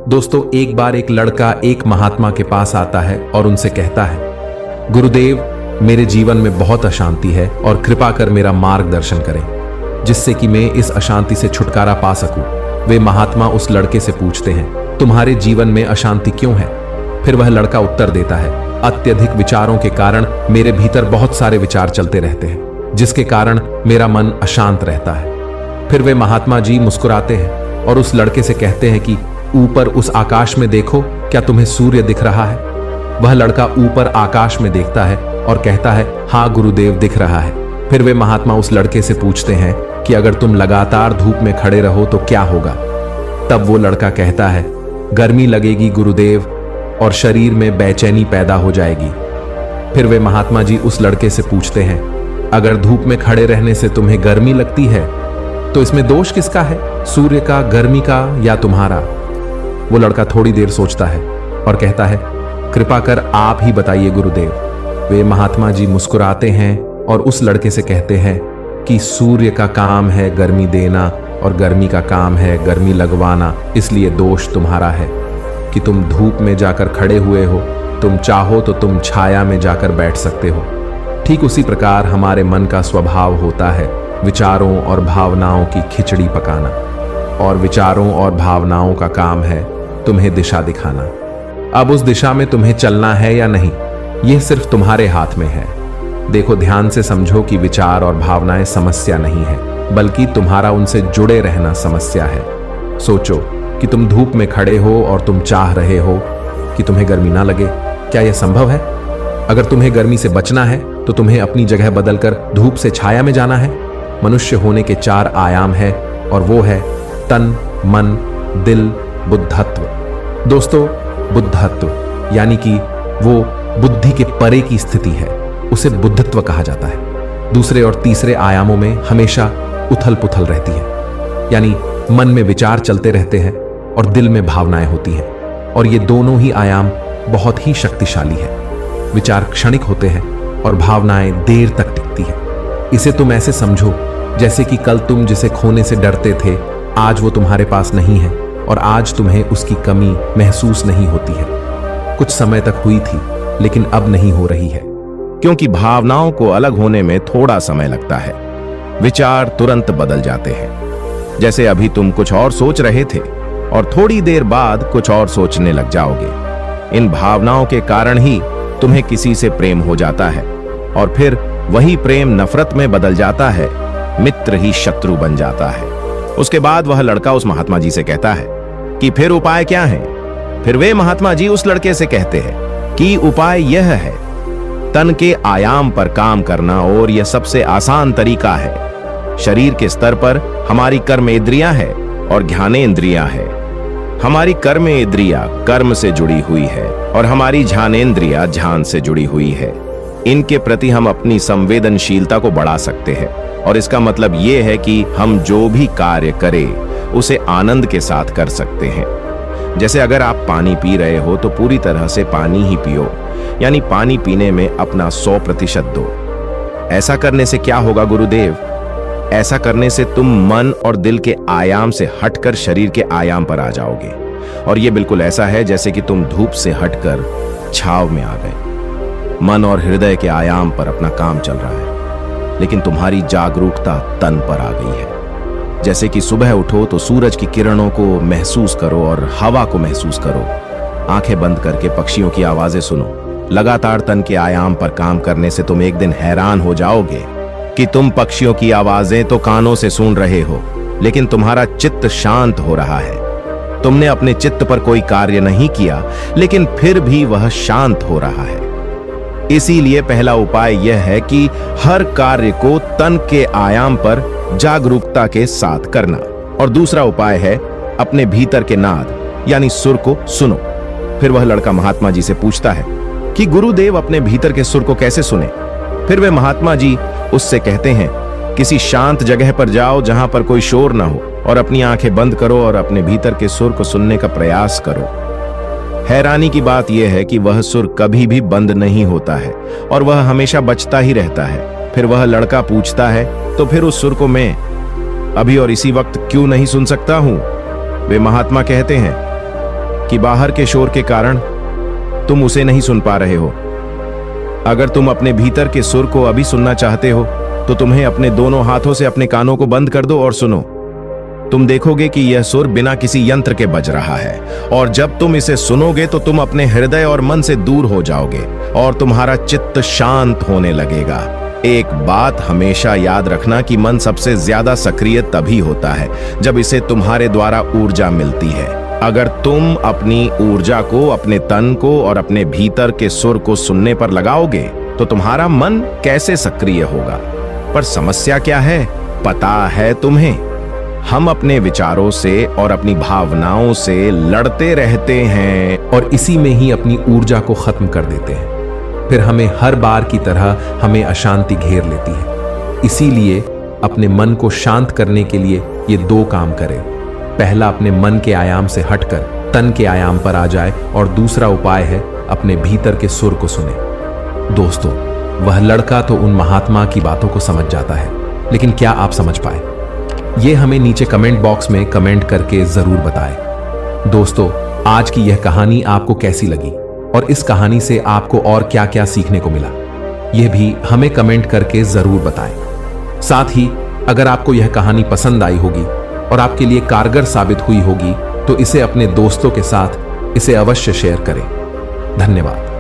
दोस्तों, एक बार एक लड़का एक महात्मा के पास आता है और उनसे कहता है, गुरुदेव, मेरे जीवन में बहुत अशांति है और कृपा कर मेरा मार्गदर्शन करें जिससे कि मैं इस अशांति से छुटकारा पा सकूं। वे महात्मा उस लड़के से पूछते हैं, तुम्हारे जीवन में अशांति क्यों है? फिर वह लड़का उत्तर देता है, अत्यधिक विचारों के कारण मेरे भीतर बहुत सारे विचार चलते रहते हैं जिसके कारण मेरा मन अशांत रहता है। फिर वे महात्मा जी मुस्कुराते हैं और उस लड़के से कहते हैं कि ऊपर उस आकाश में देखो, क्या तुम्हें सूर्य दिख रहा है? वह लड़का ऊपर आकाश में देखता है और कहता है, हाँ गुरुदेव, दिख रहा है। फिर वे महात्मा उस लड़के से पूछते हैं कि अगर तुम लगातार धूप में खड़े रहो तो क्या होगा? तब वो लड़का कहता है, गर्मी लगेगी गुरुदेव और शरीर में बेचैनी पैदा हो जाएगी। फिर वे महात्मा जी उस लड़के से पूछते हैं, अगर धूप में खड़े रहने से तुम्हें गर्मी लगती है तो इसमें दोष किसका है, सूर्य का, गर्मी का या तुम्हारा? वो लड़का थोड़ी देर सोचता है और कहता है, कृपा कर आप ही बताइए गुरुदेव। वे महात्मा जी मुस्कुराते हैं और उस लड़के से कहते हैं कि सूर्य का काम है गर्मी देना और गर्मी का काम है गर्मी लगवाना, इसलिए दोष तुम्हारा है कि तुम धूप में जाकर खड़े हुए हो। तुम चाहो तो तुम छाया में जाकर बैठ सकते हो। ठीक उसी प्रकार हमारे मन का स्वभाव होता है विचारों और भावनाओं की खिचड़ी पकाना, और विचारों और भावनाओं का काम है तुम्हें दिशा दिखाना। अब उस दिशा में तुम्हें चलना है या नहीं, यह सिर्फ तुम्हारे हाथ में है। देखो, ध्यान से समझो कि विचार और भावनाएं समस्या नहीं है, बल्कि तुम्हारा उनसे जुड़े रहना समस्या है। सोचो कि तुम धूप में खड़े हो और तुम चाह रहे हो कि तुम्हें गर्मी ना लगे। क्या यह संभव है? अगर तुम्हें गर्मी से बचना है तो तुम्हें अपनी जगह बदलकर धूप से छाया में जाना है। मनुष्य होने के 4 आयाम है और वो है तन, मन, दिल, बुद्धत्व। दोस्तों, बुद्धत्व यानी कि वो बुद्धि के परे की स्थिति है, उसे बुद्धत्व कहा जाता है। दूसरे और तीसरे आयामों में हमेशा उथल पुथल रहती है, यानी मन में विचार चलते रहते हैं और दिल में भावनाएं होती हैं, और ये दोनों ही आयाम बहुत ही शक्तिशाली है। विचार क्षणिक होते हैं और भावनाएं देर तक टिकती है। इसे तुम ऐसे समझो जैसे कि कल तुम जिसे खोने से डरते थे, आज वो तुम्हारे पास नहीं है और आज तुम्हें उसकी कमी महसूस नहीं होती है। कुछ समय तक हुई थी लेकिन अब नहीं हो रही है, क्योंकि भावनाओं को अलग होने में थोड़ा समय लगता है। विचार तुरंत बदल जाते हैं। जैसे अभी तुम कुछ और सोच रहे थे और थोड़ी देर बाद कुछ और सोचने लग जाओगे। इन भावनाओं के कारण ही तुम्हें किसी से प्रेम हो जाता है और फिर वही प्रेम नफरत में बदल जाता है, मित्र ही शत्रु बन जाता है। उसके बाद वह लड़का उस महात्मा जी से कहता है कि फिर उपाय क्या है? फिर वे महात्मा जी उस लड़के से कहते हैं कि उपाय यह है, तन के आयाम पर काम करना, और यह सबसे आसान तरीका है। शरीर के स्तर पर हमारी कर्मेंद्रियां है और ज्ञानेंद्रियां है। हमारी कर्मेंद्रियां कर्म से जुड़ी हुई है और हमारी ज्ञानेंद्रियां ध्यान से जुड़ी हुई है। इनके प्रति हम अपनी संवेदनशीलता को बढ़ा सकते हैं, और इसका मतलब यह है कि हम जो भी कार्य करें उसे आनंद के साथ कर सकते हैं। जैसे अगर आप पानी पी रहे हो तो पूरी तरह से पानी ही पियो, यानी पानी पीने में अपना 100% दो। ऐसा करने से क्या होगा गुरुदेव? ऐसा करने से तुम मन और दिल के आयाम से हटकर शरीर के आयाम पर आ जाओगे, और यह बिल्कुल ऐसा है जैसे कि तुम धूप से हटकर छाव में आ गए। मन और हृदय के आयाम पर अपना काम चल रहा है, लेकिन तुम्हारी जागरूकता तन पर आ गई है। जैसे कि सुबह उठो तो सूरज की किरणों को महसूस करो और हवा को महसूस करो। आंखें बंद करके पक्षियों की आवाजें सुनो। लगातार तन के आयाम पर काम करने से तुम एक दिन हैरान हो जाओगे कि तुम पक्षियों की आवाजें तो कानों से सुन रहे हो, लेकिन तुम्हारा चित्त शांत हो रहा है। तुमने अपने चित्त पर कोई कार्य नहीं किया, लेकिन फिर भी वह शांत हो रहा है। इसीलिए पहला उपाय यह है कि हर कार्य को तन के आयाम पर जागरूकता के साथ करना, और दूसरा उपाय है अपने भीतर के नाद यानी सुर को सुनो। फिर वह लड़का महात्मा जी से पूछता है कि गुरुदेव, अपने भीतर के सुर को कैसे सुने? फिर वे महात्मा जी उससे कहते हैं, किसी शांत जगह पर जाओ जहां पर कोई शोर ना हो, और अपनी आंखें बंद करो और अपने भीतर के सुर को सुनने का प्रयास करो। हैरानी की बात यह है कि वह सुर कभी भी बंद नहीं होता है और वह हमेशा बजता ही रहता है। फिर वह लड़का पूछता है, तो फिर उस सुर को मैं अभी और इसी वक्त क्यों नहीं सुन सकता हूं? वे महात्मा कहते हैं, कि बाहर के शोर के कारण तुम उसे नहीं सुन पा रहे हो। अगर तुम अपने भीतर के सुर को अभी सुनना चाहते हो तो तुम्हें अपने दोनों हाथों से अपने कानों को बंद कर दो और सुनो। तुम देखोगे कि यह सुर बिना किसी यंत्र के बज रहा है, और जब तुम इसे सुनोगे तो तुम अपने हृदय और मन से दूर हो जाओगे और तुम्हारा चित्त शांत होने लगेगा। एक बात हमेशा याद रखना कि मन सबसे ज्यादा सक्रिय तभी होता है जब इसे तुम्हारे द्वारा ऊर्जा मिलती है। अगर तुम अपनी ऊर्जा को अपने तन को और अपने भीतर के सुर को सुनने पर लगाओगे तो तुम्हारा मन कैसे सक्रिय होगा। पर समस्या क्या है, पता है तुम्हें? हम अपने विचारों से और अपनी भावनाओं से लड़ते रहते हैं और इसी में ही अपनी ऊर्जा को खत्म कर देते हैं। फिर हमें हर बार की तरह हमें अशांति घेर लेती है। इसीलिए अपने मन को शांत करने के लिए ये दो काम करें। पहला, अपने मन के आयाम से हटकर तन के आयाम पर आ जाए, और दूसरा उपाय है अपने भीतर के सुर को सुने। दोस्तों, वह लड़का तो उन महात्मा की बातों को समझ जाता है, लेकिन क्या आप समझ पाए? ये हमें नीचे कमेंट बॉक्स में कमेंट करके जरूर बताएं। दोस्तों, आज की यह कहानी आपको कैसी लगी और इस कहानी से आपको और क्या क्या सीखने को मिला, यह भी हमें कमेंट करके जरूर बताएं। साथ ही अगर आपको यह कहानी पसंद आई होगी और आपके लिए कारगर साबित हुई होगी तो इसे अपने दोस्तों के साथ इसे अवश्य शेयर करें। धन्यवाद।